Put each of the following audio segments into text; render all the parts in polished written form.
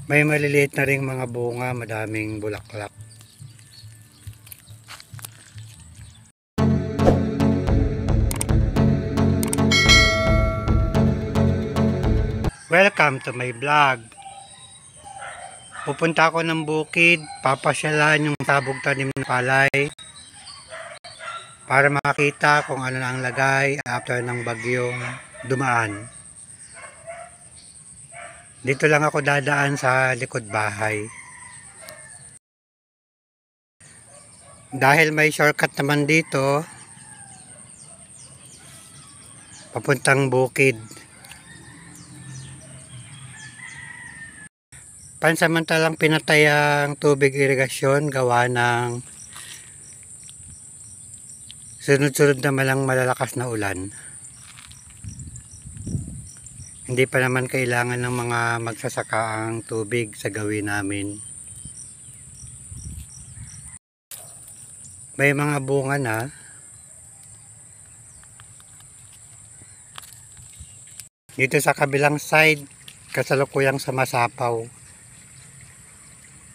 May maliliit na ring mga bunga, madaming bulaklak. Welcome to my vlog. Pupunta ako ng bukid, papasyalan yung tabog tanim ng palay para makita kung ano na ang lagay after ng bagyong dumaan. Dito lang ako dadaan sa likod bahay. Dahil may shortcut naman dito, papuntang bukid. Pansamantalang pinatay ang tubig irigasyon gawa ng sunod-sunod naman ang malalakas na ulan. Hindi pa naman kailangan ng mga magsasaka ang tubig sa gawin namin. May mga bunga na. Dito sa kabilang side, kasalukuyang sumasapaw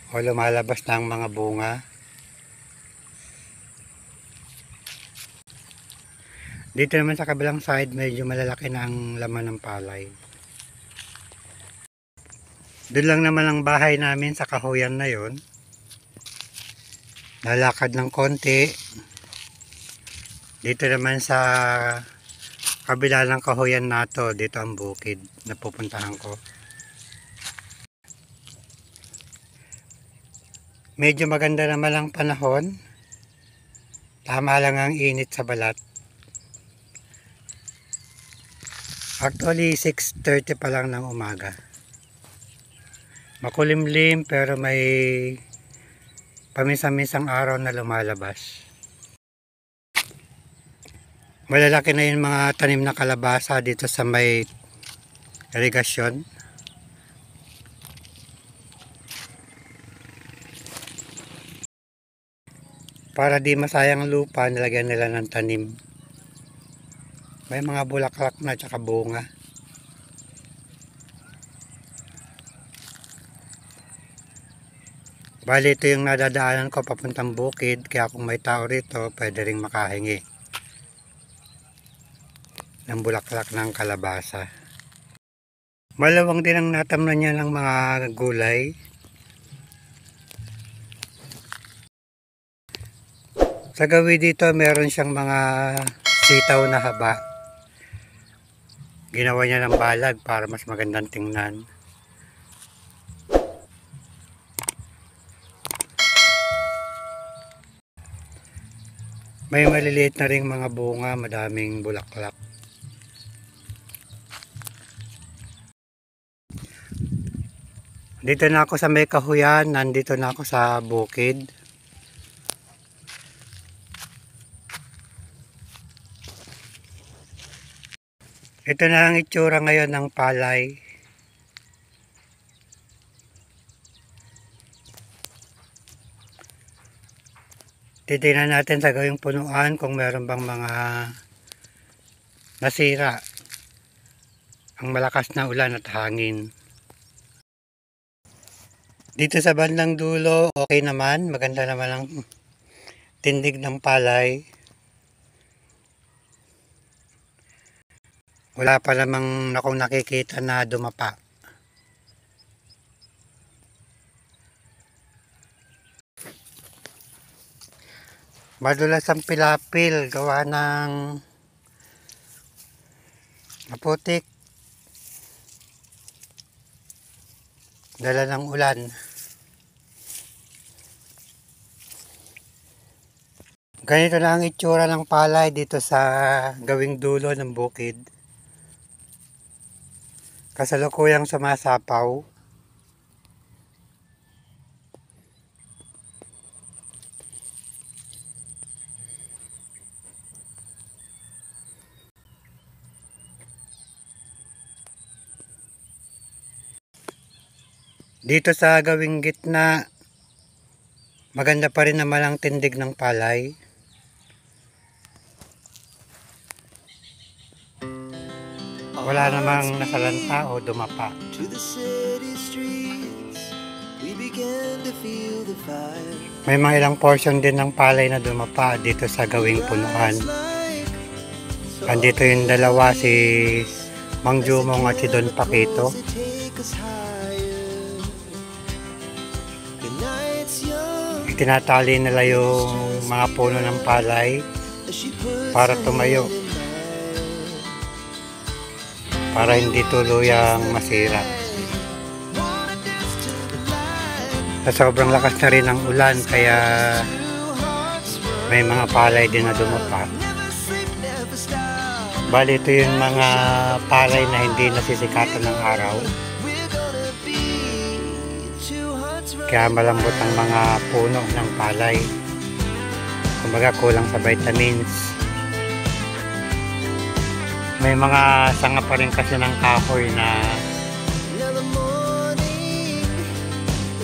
o lumalabas na ang mga bunga. Dito naman sa kabilang side, medyo malalaki na ang laman ng palay. Doon lang naman ang bahay namin sa kahuyan na yon. Lalakad ng konti. Dito naman sa kabila ng kahuyan nato, dito ang bukid na pupuntahan ko. Medyo maganda naman ang panahon. Tama lang ang init sa balat. Actually 6:30 pa lang ng umaga. Makulimlim pero may paminsan-minsang araw na lumalabas. Malalaki na yung mga tanim na kalabasa dito sa may irigasyon. Para di masayang lupa, nilagyan nila ng tanim. May mga bulaklak na tsaka bunga. Bali, ito yung nadadaanan ko papuntang bukid, kaya kung may tao rito, pwede ring makahingi ng bulaklak ng kalabasa. Malawang din ang natamnan niya ng mga gulay. Sa gawi dito, meron siyang mga sitaw na haba. Ginawa niya ng balag para mas magandang tingnan. May maliliit na ring mga bunga, madaming bulaklak. Dito na ako sa may kahuyan, nandito na ako sa bukid. Ito na ang itsura ngayon ng palay. Titingnan natin sa gawing punuan kung meron bang mga nasira ang malakas na ulan at hangin. Dito sa bandang dulo, okay naman. Maganda naman ang tindig ng palay. Wala pa namang akong nakikita na dumapa. Madulas ang pilapil, gawa ng maputik. Dala ng ulan. Ganito na ang itsura ng palay dito sa gawing dulo ng bukid. Kasalukuyang sumasapaw. Dito sa gawing gitna, maganda pa rin naman ang tindig ng palay. Wala namang nasalanta o dumapa. To the city streets, We began to feel the fire. May mga ilang portion din ng palay na dumapa dito sa gawing punuan. Andito yung dalawa, si Mang Jumong at si Don Paquito. Itinatali nila yung mga puno ng palay para tumayo, para hindi tuluyang masira. Sa sobrang lakas na rin ng ulan, kaya may mga palay din na dumapa. Bali, ito yung mga palay na hindi nasisikatan ng araw, kaya malambot ang mga puno ng palay. Kumbaga kulang sa vitamins. May mga sanga pa rin kasi ng kahoy na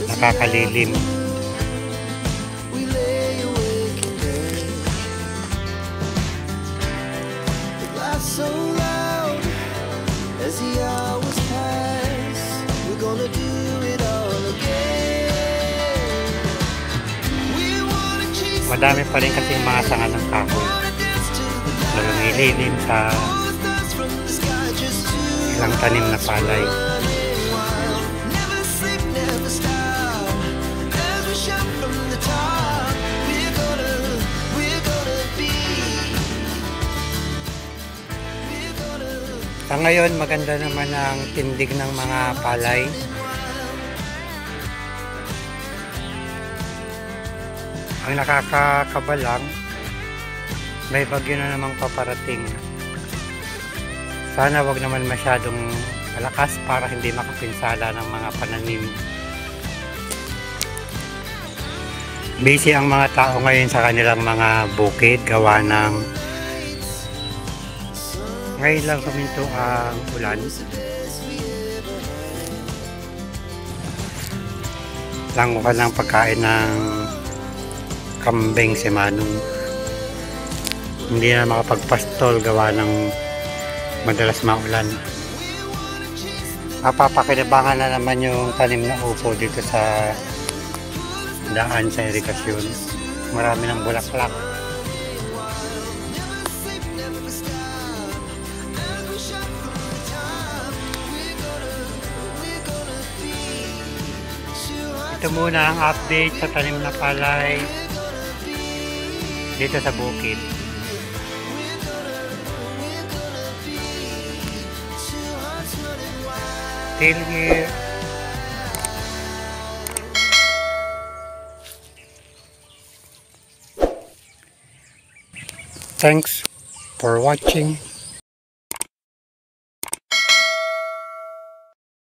nakakalilim. So loud as the hours pass, we're gonna do it all again. We wanna chase. Madami pa rin kasi mga sanga ng kahoy na lumililim sa ilang tanim na palay. Never sleep, never stop. As we shout from the top, we're gonna be. Sa ngayon, maganda naman ang tindig ng mga palay. Ang nakakakaba lang, may bagyo na namang paparating. Sana wag naman masyadong malakas para hindi makapinsala ng mga pananim. Busy ang mga tao ngayon sa kanilang mga bukid, gawa ng ngayon lang kuminto ang ulan. Lango ka ng pagkain ng kambing si Manong. Hindi na makapagpastol gawa ng madalas maulan. Mapapakinabangan na naman yung tanim na upo dito sa daan sa irigasyon. Marami ng bulaklak. Ito muna ang update sa tanim na palay dito sa bukid. Till here. Thanks for watching.